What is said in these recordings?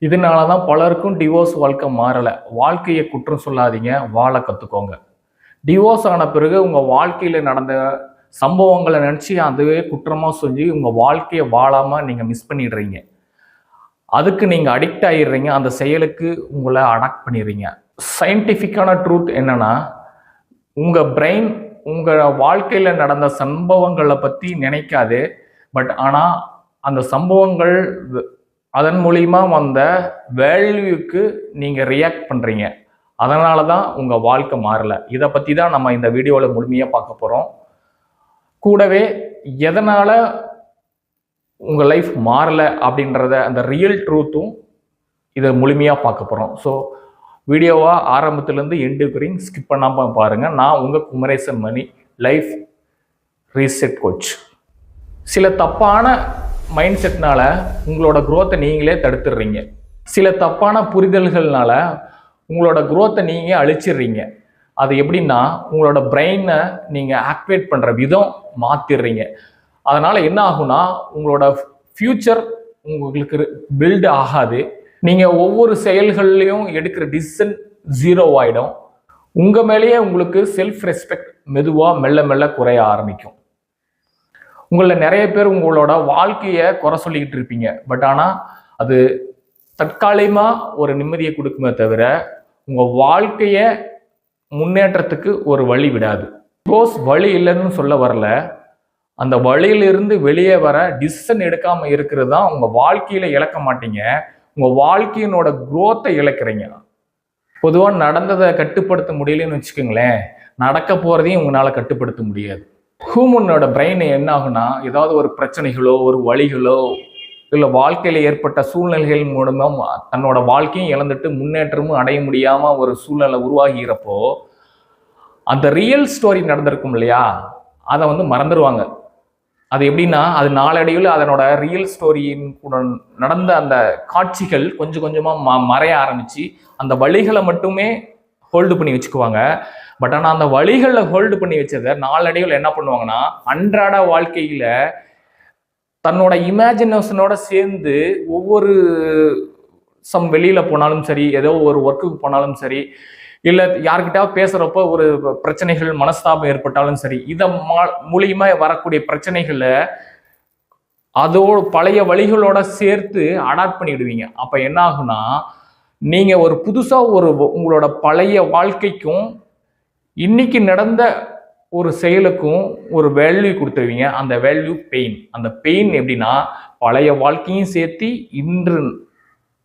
இதனால தான் பலருக்கும் டிவோர்ஸ் வாழ்க்கை மாறலை. வாழ்க்கையை குற்றம் சொல்லாதீங்க, வாழ கற்றுக்கோங்க. டிவோர்ஸ் ஆன பிறகு உங்கள் வாழ்க்கையில் நடந்த சம்பவங்களை நினச்சி அதுவே குற்றமாக சொல்லி உங்கள் வாழ்க்கையை வாழாமல் நீங்கள் மிஸ் பண்ணிடுறீங்க. அதுக்கு நீங்கள் அடிக்ட் ஆகிடுறீங்க, அந்த செயலுக்கு உங்களை அடாக்ட் பண்ணிடுறீங்க. சயின்டிஃபிக்கான ட்ரூத் என்னன்னா, உங்கள் பிரெயின் உங்கள் வாழ்க்கையில் நடந்த சம்பவங்களை பற்றி நினைக்காது. பட் ஆனால் அந்த சம்பவங்கள் அதன் மூலிமா வந்த வேல்யூக்கு நீங்கள் ரியாக்ட் பண்ணுறீங்க. அதனால தான் உங்கள் வாழ்க்கை மாறலை. இதை பற்றி தான் நம்ம இந்த வீடியோவில் முழுமையாக பார்க்க போகிறோம். கூடவே எதனால் உங்கள் லைஃப் மாறலை அப்படின்றத அந்த ரியல் ட்ரூத்தும் இதை முழுமையாக பார்க்க போகிறோம். ஸோ வீடியோவாக ஆரம்பத்துலேருந்து எண்டு வரையும் ஸ்கிப் பண்ணாமல் பாருங்கள். நான் உங்கள் குமரேசன் மணி, லைஃப் ரீசெட் கோச். சில தப்பான மைண்ட் செட்னால உங்களோட குரோத்தை நீங்களே தடுத்துடுறீங்க. சில தப்பான புரிதல்கள்னால உங்களோட குரோத்தை நீங்கள் அழிச்சிடுறீங்க. அது எப்படின்னா, உங்களோட பிரெயினை நீங்கள் ஆக்டிவேட் பண்ணுற விதம் மாற்றிடுறீங்க. அதனால் என்ன ஆகும்னா, உங்களோட ஃப்யூச்சர் உங்களுக்கு பில்டு ஆகாது. நீங்கள் ஒவ்வொரு செயல்கள்லையும் எடுக்கிற டிசிஷன் 0 ஆகிடும். உங்கள் மேலேயே உங்களுக்கு செல்ஃப் ரெஸ்பெக்ட் மெதுவாக மெல்ல மெல்ல குறைய ஆரம்பிக்கும். உங்களில் நிறைய பேர் உங்களோட வாழ்க்கையை குறை சொல்லிக்கிட்டு இருப்பீங்க. பட் ஆனால் அது தற்காலிகமாக ஒரு நிம்மதியை கொடுக்குமே தவிர உங்கள் வாழ்க்கையை முன்னேற்றத்துக்கு ஒரு வழி விடாது. சப்போஸ் வழி இல்லைன்னு சொல்ல வரல, அந்த வழியிலிருந்து வெளியே வர டிசிஷன் எடுக்காமல் இருக்கிறது தான் உங்கள் வாழ்க்கையில் இழக்க மாட்டீங்க, உங்கள் வாழ்க்கையினோட குரோத்தை இழக்கிறீங்க. பொதுவாக நடந்ததை கட்டுப்படுத்த முடியலன்னு வச்சுக்கோங்களேன், நடக்க போகிறதையும் உங்களால் கட்டுப்படுத்த முடியாது. ஹியூமனோட பிரெயின் என்ன ஆகுனா, ஏதாவது ஒரு பிரச்சனைகளோ ஒரு வழிகளோ இல்லை வாழ்க்கையில் ஏற்பட்ட சூழ்நிலைகள் மூலமாக தன்னோட வாழ்க்கையும் இழந்துட்டு முன்னேற்றமும் அடைய முடியாமல் ஒரு சூழ்நிலை உருவாகிறப்போ அந்த ரியல் ஸ்டோரி நடந்திருக்கும் இல்லையா, அதை மறந்துடுவாங்க. அது எப்படின்னா, அது நாளடைவில் அதனோட ரியல் ஸ்டோரியின் கூட நடந்த அந்த காட்சிகள் கொஞ்சம் கொஞ்சமாக மறைய ஆரம்பித்து அந்த வழிகளை மட்டுமே ஹோல்டு பண்ணி வச்சுக்குவாங்க. பட் ஆனால் அந்த வழிகளில் ஹோல்டு பண்ணி வச்சதை நாளடைவில் என்ன பண்ணுவாங்கன்னா, அன்றாட வாழ்க்கையில் தன்னோட இமேஜினேஷனோட சேர்ந்து ஒவ்வொரு வெளியில் போனாலும் சரி, ஏதோ ஒரு ஒர்க்குக்கு போனாலும் சரி, இல்லை யார்கிட்டாவது பேசுகிறப்போ ஒரு பிரச்சனைகள் மனஸ்தாபம் ஏற்பட்டாலும் சரி, இதை மூலியமா வரக்கூடிய பிரச்சனைகளை அதோட பழைய வழிகளோட சேர்த்து அடாப்ட் பண்ணிடுவீங்க. அப்போ என்ன ஆகுனா, நீங்கள் ஒரு புதுசாக உங்களோட பழைய வாழ்க்கைக்கும் இன்னைக்கு நடந்த ஒரு செயலுக்கும் ஒரு வேல்யூ கொடுத்துருவீங்க. அந்த வேல்யூ பெயின். அந்த பெயின் எப்படின்னா, பழைய வாழ்க்கையும் சேர்த்து இன்று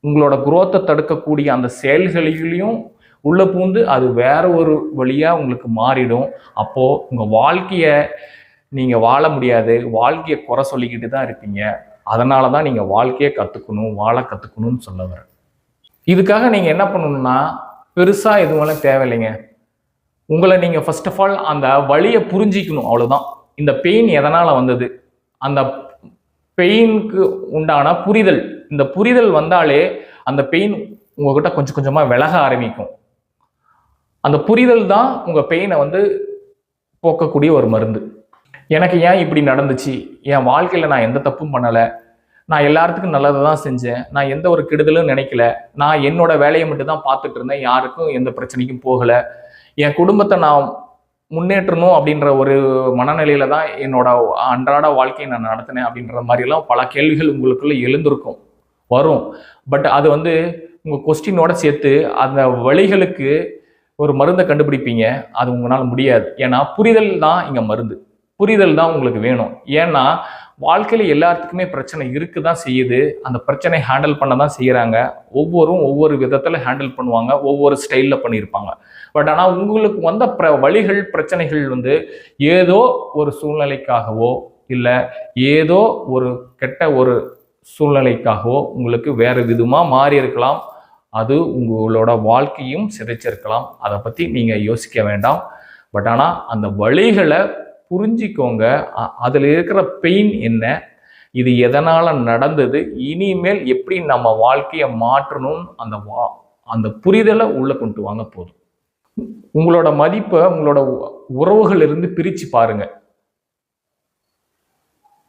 உங்களோட குரோத்தை தடுக்கக்கூடிய அந்த செயல்களையும் உள்ள பூந்து அது வேற ஒரு வழியாக உங்களுக்கு மாறிடும். அப்போது உங்கள் வாழ்க்கையை நீங்கள் வாழ முடியாது, வாழ்க்கையை குறை சொல்லிக்கிட்டு தான் இருப்பீங்க. அதனால தான் நீங்கள் வாழ்க்கையை கற்றுக்கணும், வாழ கற்றுக்கணும்னு சொல்ல வரேன். இதுக்காக நீங்கள் என்ன பண்ணணும்னா, பெருசாக எதுவும் தேவையில்லைங்க. உங்களை நீங்கள் ஃபர்ஸ்ட் ஆஃப் ஆல் அந்த வழியை புரிஞ்சிக்கணும், அவ்வளோதான். இந்த பெயின் எதனால் வந்தது, அந்த பெயினுக்கு உண்டான புரிதல், இந்த புரிதல் வந்தாலே அந்த பெயின் உங்ககிட்ட கொஞ்சம் கொஞ்சமாக விலக ஆரம்பிக்கும். அந்த புரிதல் தான் உங்கள் பெயினை போக்கக்கூடிய ஒரு மருந்து. எனக்கு ஏன் இப்படி நடந்துச்சு, என் வாழ்க்கையில் நான் எந்த தப்பும் பண்ணலை, நான் எல்லாத்துக்கும் நல்லதை தான் செஞ்சேன், நான் எந்த ஒரு கெடுதலும் நினைக்கல, நான் என்னோட வேலையை மட்டும் தான் பார்த்துட்டு இருந்தேன், யாருக்கும் எந்த பிரச்சனைக்கும் போகலை, என் குடும்பத்தை நான் முன்னேற்றணும் அப்படின்ற ஒரு மனநிலையில தான் என்னோட அன்றாட வாழ்க்கையை நான் நடத்தினேன் அப்படின்ற மாதிரிலாம் பல கேள்விகள் உங்களுக்குள்ள எழுந்திருக்கும், வரும். பட் அது உங்கள் கொஸ்டினோட சேர்த்து அந்த வழிகளுக்கு ஒரு மருந்தை கண்டுபிடிப்பீங்க. அது உங்களால் முடியாது. ஏன்னா புரிதல் தான் இங்கே மருந்து. புரிதல் தான் உங்களுக்கு வேணும். ஏன்னா வாழ்க்கையில் எல்லாத்துக்குமே பிரச்சனை இருக்கு தான் செய்யுது. அந்த பிரச்சனை ஹேண்டில் பண்ண தான் செய்கிறாங்க. ஒவ்வொரு விதத்தில் ஹேண்டில் பண்ணுவாங்க, ஒவ்வொரு ஸ்டைலில் பண்ணியிருப்பாங்க. பட் ஆனால் உங்களுக்கு வந்த வழிகள் பிரச்சனைகள் ஏதோ ஒரு சூழ்நிலைக்காகவோ இல்லை ஏதோ ஒரு கெட்ட ஒரு சூழ்நிலைக்காகவோ உங்களுக்கு வேறு விதமாக மாறி இருக்கலாம். அது உங்களோட வாழ்க்கையும் சிதைச்சிருக்கலாம். அதை பற்றி நீங்கள் யோசிக்க வேண்டாம். பட் ஆனால் அந்த வழிகளை புரிஞ்சிக்கோங்க. அதில் இருக்கிற பெயின் என்ன, இது எதனால் நடந்தது, இனிமேல் எப்படி நம்ம வாழ்க்கையை மாற்றணும், அந்த புரிதலை உள்ளே கொண்டு வாங்க போதும். உங்களோட மதிப்பை உங்களோட உறவுகள் இருந்து பிரித்து பாருங்க.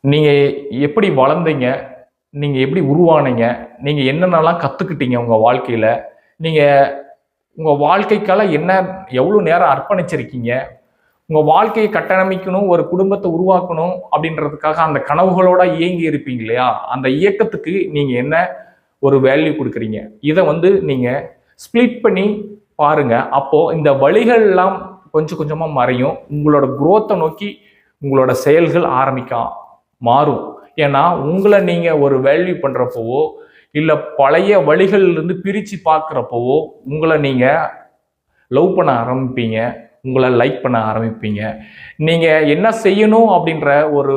நீங்கள் எப்படி வளர்ந்தீங்க, நீங்கள் எப்படி உருவானீங்க, நீங்கள் என்னென்னலாம் கற்றுக்கிட்டீங்க உங்கள் வாழ்க்கையில், நீங்கள் உங்கள் வாழ்க்கைக்கால எவ்வளோ நேரம் அர்ப்பணிச்சிருக்கீங்க, உங்கள் வாழ்க்கையை கட்டமைக்கணும், ஒரு குடும்பத்தை உருவாக்கணும் அப்படின்றதுக்காக அந்த கனவுகளோட இயங்கி இருப்பீங்க இல்லையா, அந்த இயக்கத்துக்கு நீங்கள் என்ன ஒரு வேல்யூ கொடுக்குறீங்க, இதை நீங்கள் ஸ்ப்ளிட் பண்ணி பாருங்க. அப்போது இந்த வழிகள் எல்லாம் கொஞ்சம் கொஞ்சமாக மறையும். உங்களோட குரோத்தை நோக்கி உங்களோட செயல்கள் மாறும். ஏன்னா உங்களை நீங்கள் ஒரு வேல்யூ பண்ணுறப்போவோ இல்லை பழைய வழிகள்லேருந்து பிரித்து பார்க்குறப்போவோ உங்களை நீங்கள் லவ் பண்ண ஆரம்பிப்பீங்க, உங்களை லைக் பண்ண ஆரம்பிப்பீங்க. நீங்கள் என்ன செய்யணும் அப்படின்ற ஒரு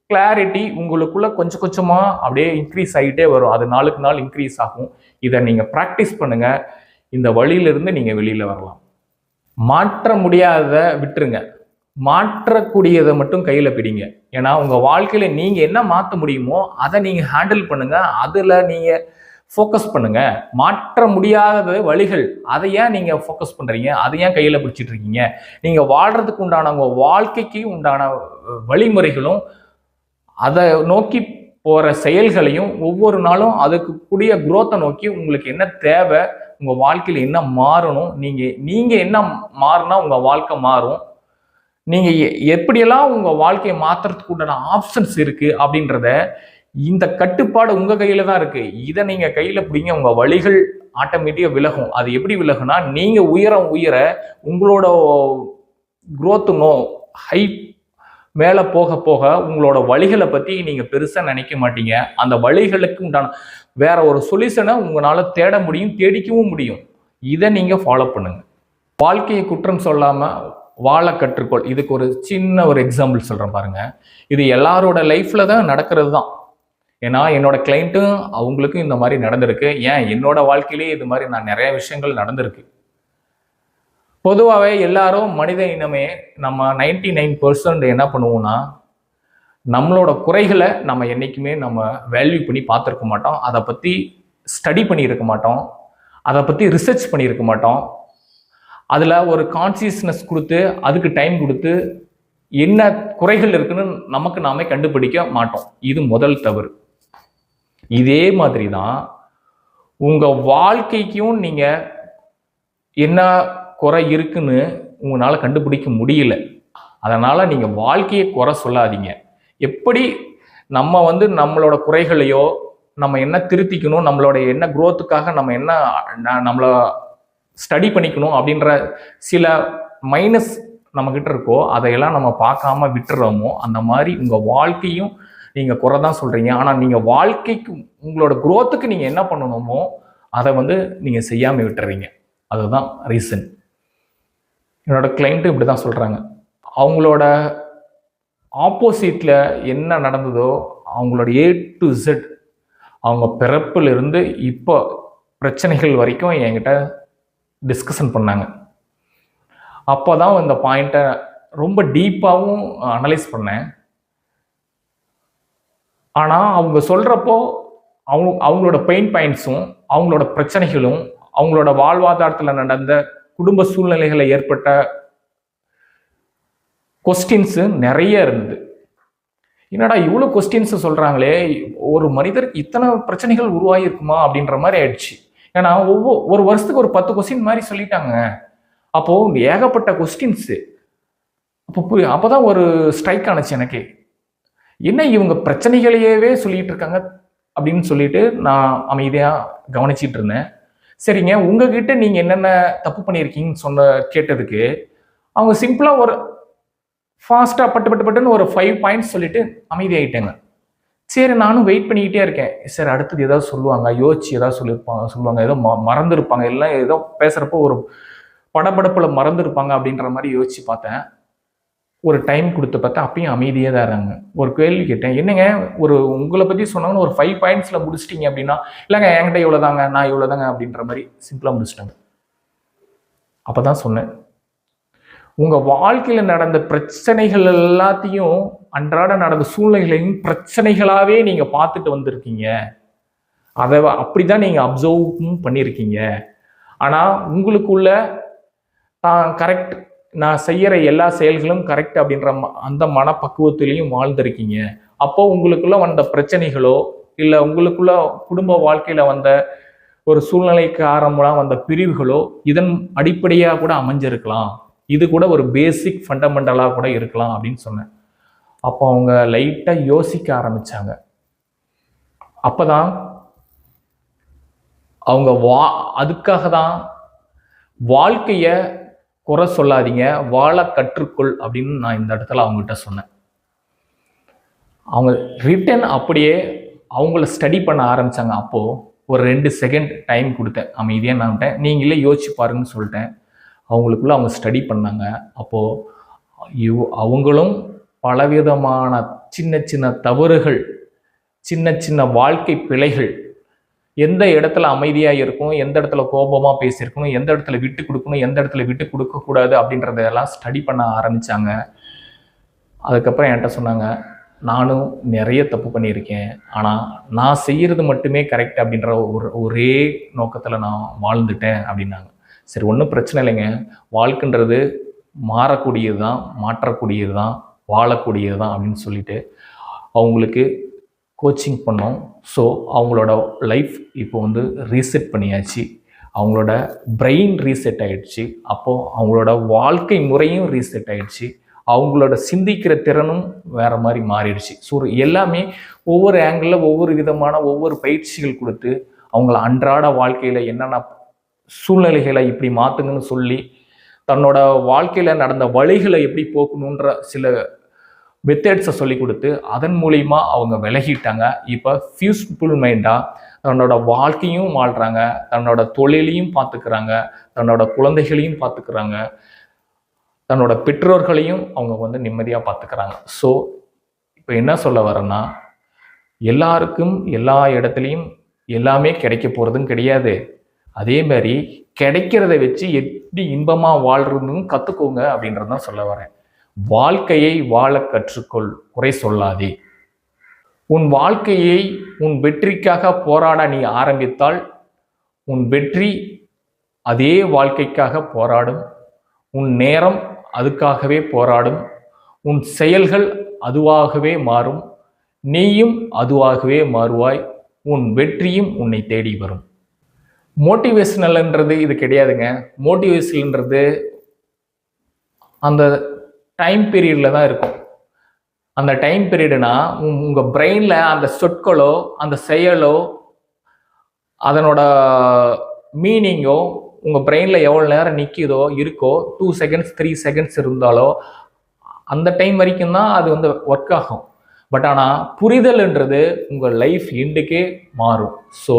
கிளாரிட்டி உங்களுக்குள்ள கொஞ்சம் கொஞ்சமாக அப்படியே இன்க்ரீஸ் ஆகிட்டே வரும். அது நாளுக்கு நாள் இன்க்ரீஸ் ஆகும். இதை நீங்கள் ப்ராக்டிஸ் பண்ணுங்கள். இந்த வழியிலிருந்து நீங்கள் வெளியில் வரலாம். மாற்ற முடியாததை விட்டுருங்க, மாற்றக்கூடியதை மட்டும் கையில் பிடிங்க. ஏன்னா உங்கள் வாழ்க்கையில் நீங்கள் என்ன மாற்ற முடியுமோ அதை நீங்கள் ஹேண்டில் பண்ணுங்கள், அதில் நீங்கள் ஃபோக்கஸ் பண்ணுங்கள். மாற்ற முடியாத வழிகள் அதை ஏன் நீங்கள் ஃபோக்கஸ் பண்ணுறீங்க, அதை ஏன் கையில் பிடிச்சிட்டு இருக்கீங்க? நீங்கள் வாழ்கிறதுக்கு உண்டான உங்கள் வாழ்க்கைக்கு உண்டான வழிமுறைகளும் அதை நோக்கி போகிற செயல்களையும் ஒவ்வொரு நாளும் அதுக்கு கூடிய குரோத்தை நோக்கி உங்களுக்கு என்ன தேவை, உங்கள் வாழ்க்கையில் என்ன மாறணும், நீங்கள் என்ன மாறினா உங்கள் வாழ்க்கை மாறும், நீங்கள் எப்படியெல்லாம் உங்கள் வாழ்க்கையை மாற்றுறதுக்கு உண்டான ஆப்ஷன்ஸ் இருக்குது அப்படின்றத இந்த கட்டுப்பாடு உங்கள் கையில் தான் இருக்குது. இதை நீங்கள் கையில் பிடிங்க, உங்கள் வழிகள் ஆட்டோமேட்டிக்காக விலகும். அது எப்படி விலகுனா, நீங்கள் உயர உங்களோட குரோத்துனோ ஹைட் மேலே போக போக உங்களோட வழிகளை பற்றி நீங்கள் பெருசாக நினைக்க மாட்டீங்க. அந்த வழிகளுக்கு உண்டான வேற ஒரு சொல்யூஷனை உங்களால் தேட முடியும், தேடிக்கவும் முடியும். இதை நீங்கள் ஃபாலோ பண்ணுங்க. வாழ்க்கையை குற்றம் சொல்லாமல் வாழ கற்றுக்கொள். இதுக்கு ஒரு சின்ன ஒரு எக்ஸாம்பிள் சொல்கிறேன் பாருங்க. இது எல்லாரோட லைஃப்பில் தான் நடக்கிறது தான். ஏன்னா என்னோட கிளைண்ட்டும் அவங்களுக்கும் இந்த மாதிரி நடந்திருக்கு. ஏன் என்னோட வாழ்க்கையிலே இது மாதிரி நான் நிறைய விஷயங்கள் நடந்திருக்கு. பொதுவாகவே எல்லாரும் மனித இனமே நம்ம 99% என்ன பண்ணுவோம்னா, நம்மளோட குறைகளை நம்ம என்றைக்குமே நம்ம வேல்யூ பண்ணி பார்த்துருக்க மாட்டோம், அதை பற்றி ஸ்டடி பண்ணியிருக்க மாட்டோம், அதை பற்றி ரிசர்ச் பண்ணியிருக்க மாட்டோம். அதில் ஒரு கான்சியஸ்னஸ் கொடுத்து அதுக்கு டைம் கொடுத்து என்ன குறைகள் இருக்குன்னு நமக்கு நாமே கண்டுபிடிக்க மாட்டோம். இது முதல் தவறு. இதே மாதிரி தான் உங்கள் வாழ்க்கைக்கும் நீங்கள் என்ன குறை இருக்குன்னு உங்களால் கண்டுபிடிக்க முடியல. அதனால் நீங்கள் வாழ்க்கையை குறை சொல்லாதீங்க. எப்படி நம்ம நம்மளோட குறைகளையோ நம்ம என்ன திருத்திக்கணும், நம்மளோட என்ன குரோத்துக்காக நம்ம என்ன நம்மளை ஸ்டடி பண்ணிக்கணும் அப்படின்ற சில மைனஸ் நம்மக்கிட்ட இருக்கோ அதையெல்லாம் நம்ம பார்க்காம விட்டுறோமோ, அந்த மாதிரி உங்கள் வாழ்க்கையும் நீங்கள் குறை தான் சொல்கிறீங்க. ஆனால் நீங்கள் வாழ்க்கைக்கு உங்களோட குரோத்துக்கு நீங்கள் என்ன பண்ணணுமோ அதை நீங்கள் செய்யாமல் விட்டுறீங்க. அதுதான் ரீசன். என்னோட கிளைண்ட்டு இப்படி தான் சொல்கிறாங்க. அவங்களோட ஆப்போசிட்டில் என்ன நடந்ததோ அவங்களோட A to Z அவங்க பிறப்பிலிருந்து இப்போ பிரச்சனைகள் வரைக்கும் என்கிட்ட டிஸ்கஷன் பண்ணாங்க. அப்போ தான் இந்த பாயிண்ட்டை ரொம்ப டீப்பாகவும் அனலைஸ் பண்ணேன். ஆனால் அவங்க சொல்கிறப்போ அவங்களோட பெயின் பாயிண்ட்ஸும் அவங்களோட பிரச்சனைகளும் அவங்களோட வாழ்வாதாரத்தில் நடந்த குடும்ப சூழ்நிலைகளை ஏற்பட்ட கொஸ்டின்ஸு நிறைய இருந்தது. என்னடா இவ்வளோ கொஸ்டின்ஸ் சொல்கிறாங்களே, ஒரு மனிதருக்கு இத்தனை பிரச்சனைகள் உருவாகிருக்குமா அப்படின்ற மாதிரி ஆயிடுச்சு. ஏன்னா ஒரு வருஷத்துக்கு ஒரு 10 கொஸ்டின் மாதிரி சொல்லிட்டாங்க. அப்போது ஏகப்பட்ட கொஸ்டின்ஸு. அப்போ தான் ஒரு ஸ்ட்ரைக் ஆனிச்சு எனக்கு. என்ன இவங்க பிரச்சனைகளையவே சொல்லிட்டு இருக்காங்க அப்படின்னு சொல்லிட்டு நான் அமைதியாக கவனிச்சிட்டு இருந்தேன். சரிங்க, உங்ககிட்ட நீங்கள் என்னென்ன தப்பு பண்ணியிருக்கீங்கன்னு கேட்டதுக்கு அவங்க சிம்பிளாக ஒரு ஃபாஸ்ட்டாக பட்டுன்னு ஒரு 5 பாயிண்ட்ஸ் சொல்லிட்டு அமைதியாகிட்டேங்க. சரி, நானும் வெயிட் பண்ணிக்கிட்டே இருக்கேன். சரி, அடுத்தது ஏதாவது சொல்லுவாங்க, யோசிச்சு ஏதாவது சொல்லுவாங்க, ஏதோ மறந்துருப்பாங்க, இல்லை ஏதோ பேசுகிறப்போ ஒரு படபடப்பில் மறந்துருப்பாங்க அப்படின்ற மாதிரி யோசிச்சு பார்த்தேன். ஒரு டைம் கொடுத்து பார்த்தா அப்பயும் அமைதியே தான் இருக்காங்க. ஒரு கேள்வி கேட்டேன், என்னங்க உங்களை பற்றி சொன்னாங்கன்னு ஒரு 5 பாயிண்ட்ஸில் முடிச்சிட்டிங்க அப்படின்னா, இல்லைங்க என்கிட்ட இவ்வளோதாங்க, நான் இவ்வளோதாங்க அப்படின்ற மாதிரி சிம்பிளாக முடிச்சிட்டாங்க. அப்போ தான் சொன்னேன், உங்கள் வாழ்க்கையில் நடந்த பிரச்சனைகள் எல்லாத்தையும் அன்றாட நடந்த சூழ்நிலைகளையும் பிரச்சனைகளாகவே நீங்கள் பார்த்துட்டு வந்திருக்கீங்க. அதை அப்படி தான் நீங்கள் அப்சர்வும் பண்ணியிருக்கீங்க. ஆனால் உங்களுக்குள்ள தான் கரெக்ட், நான் செய்கிற எல்லா செயல்களும் கரெக்ட் அப்படின்ற அந்த மனப்பக்குவத்திலையும் வாழ்ந்திருக்கீங்க. அப்போ உங்களுக்குள்ள வந்த பிரச்சனைகளோ இல்லை உங்களுக்குள்ள குடும்ப வாழ்க்கையில் வந்த ஒரு சூழ்நிலை காரணமாக வந்த பிரிவுகளோ இதன் அடிப்படையாக கூட அமைஞ்சிருக்கலாம். இது கூட ஒரு பேசிக் ஃபண்டமெண்டலாக கூட இருக்கலாம் அப்படின்னு சொன்னேன். அப்போ அவங்க லைட்டாக யோசிக்க ஆரம்பித்தாங்க. அப்போ தான் அவங்க அதுக்காக தான் வாழ்க்கையை குறை சொல்லாதீங்க, வாழ கற்றுக்கொள் அப்படின்னு நான் இந்த இடத்துல அவங்ககிட்ட சொன்னேன். அவங்க ரிட்டன் அப்படியே அவங்கள ஸ்டடி பண்ண ஆரம்பித்தாங்க. அப்போது ஒரு 2 செகண்ட் டைம் கொடுத்தேன், அமைதியாக நான்ட்டேன், நீங்களே யோசிச்சு பாருங்கன்னு சொல்லிட்டேன். அவங்களுக்குள்ள அவங்க ஸ்டடி பண்ணாங்க. அப்போது அவங்களும் பலவிதமான சின்ன சின்ன தவறுகள், சின்ன சின்ன வாழ்க்கை பிழைகள், எந்த இடத்துல அமைதியாக இருக்கும், எந்த இடத்துல கோபமாக பேசியிருக்கணும், எந்த இடத்துல விட்டு கொடுக்கணும், எந்த இடத்துல விட்டு கொடுக்கக்கூடாது அப்படின்றதெல்லாம் ஸ்டடி பண்ண ஆரம்பித்தாங்க. அதுக்கப்புறம் என்கிட்ட சொன்னாங்க, நானும் நிறைய தப்பு பண்ணியிருக்கேன், ஆனால் நான் செய்கிறது மட்டுமே கரெக்ட் அப்படின்ற ஒரே நோக்கத்தில் நான் வாழ்ந்துட்டேன் அப்படின்னாங்க. சரி, ஒன்றும் பிரச்சனை இல்லைங்க, வாழ்க்கைன்றது மாறக்கூடியது தான், மாற்றக்கூடியது தான், வாழக்கூடியது தான் அப்படின்னு சொல்லிட்டு அவங்களுக்கு கோச்சிங் பண்ணோம். ஸோ அவங்களோட லைஃப் இப்போ ரீசெட் பண்ணியாச்சு, அவங்களோட பிரெயின் ரீசெட் ஆகிடுச்சு. அப்போது அவங்களோட வாழ்க்கை முறையும் ரீசெட் ஆகிடுச்சு, அவங்களோட சிந்திக்கிற திறனும் வேறு மாதிரி மாறிடுச்சு. ஸோ எல்லாமே ஒவ்வொரு ஆங்கிளில் ஒவ்வொரு விதமான ஒவ்வொரு பயிற்சிகள் கொடுத்து அவங்கள அன்றாட வாழ்க்கையில் என்னென்ன சூழ்நிலைகளை இப்படி மாற்றுங்கன்னு சொல்லி தன்னோட வாழ்க்கையில் நடந்த வழிகளை எப்படி போக்கணுன்ற சில மெத்தட்ஸை சொல்லி கொடுத்து அதன் மூலிமா அவங்க விலகிட்டாங்க. இப்போ பீஸ்ஃபுல் மைண்டாக தன்னோட வாழ்க்கையும் வாழ்கிறாங்க, தன்னோட தொழிலையும் பார்த்துக்கிறாங்க, தன்னோட குழந்தைகளையும் பார்த்துக்கிறாங்க, தன்னோட பெற்றோர்களையும் அவங்க நிம்மதியாக பார்த்துக்கிறாங்க. ஸோ இப்போ என்ன சொல்ல வரேன்னா, எல்லாருக்கும் எல்லா இடத்துலையும் எல்லாமே கிடைக்க போகிறதும் கிடையாது. அதே மாதிரி கிடைக்கிறத வச்சு எப்படி இன்பமாக வாழ்றதுன்னு கற்றுக்கோங்க அப்படின்றதான் சொல்ல வரேன். வாழ்க்கையை வாழ கற்றுக்கொள், குறை சொல்லாதே. உன் வாழ்க்கையை உன் வெற்றிக்காக போராட நீ ஆரம்பித்தால் உன் வெற்றி அதே வாழ்க்கைக்காக போராடும், உன் நேரம் அதுக்காகவே போராடும், உன் செயல்கள் அதுவாகவே மாறும், நீயும் அதுவாகவே மாறுவாய், உன் வெற்றியும் உன்னை தேடி வரும். மோட்டிவேஷனல்ன்றது இது கிடையாதுங்க. மோட்டிவேஷன்ன்றது அந்த டைம் பீரியடில் தான் இருக்கும். அந்த டைம் பீரியடுனா உங்கள் பிரெயினில் அந்த சொற்களோ அந்த செயலோ அதனோட மீனிங்கோ உங்கள் பிரெயினில் எவ்வளோ நேரம் நிற்கிதோ இருக்கோ, 2 செகண்ட்ஸ் 3 செகண்ட்ஸ் இருந்தாலோ அந்த டைம் வரைக்கும் தான் அது ஒர்க் ஆகும். பட் ஆனால் புரிதல்ன்றது உங்கள் லைஃப் எண்டுக்கே மாறும். ஸோ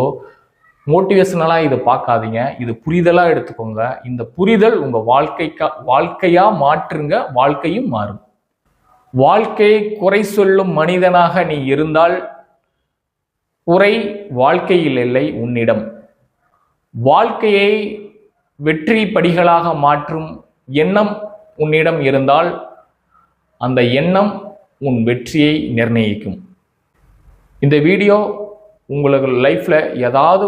மோட்டிவேஷனலாக இதை பார்க்காதீங்க, இது புரிதலாக எடுத்துக்கோங்க. இந்த புரிதல் உங்கள் வாழ்க்கையாக மாற்றுங்க, வாழ்க்கையும் மாறும். வாழ்க்கையை குறை சொல்லும் மனிதனாக நீ இருந்தால் குறை வாழ்க்கையில் இல்லை உன்னிடம். வாழ்க்கையை வெற்றி படிகளாக மாற்றும் எண்ணம் உன்னிடம் இருந்தால் அந்த எண்ணம் உன் வெற்றியை நிர்ணயிக்கும். இந்த வீடியோ உங்களுக்கு லைஃப்பில் ஏதாவது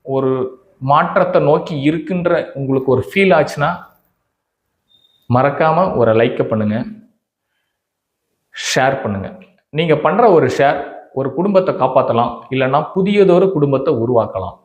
ஒரு மாற்றத்தை நோக்கி இருக்குன்ற உங்களுக்கு ஒரு ஃபீல் ஆச்சுன்னா மறக்காமல் ஒரு லைக்கை பண்ணுங்கள், ஷேர் பண்ணுங்கள். நீங்கள் பண்ணுற ஒரு ஷேர் ஒரு குடும்பத்தை காப்பாற்றலாம், இல்லைன்னா புதியதொரு குடும்பத்தை உருவாக்கலாம்.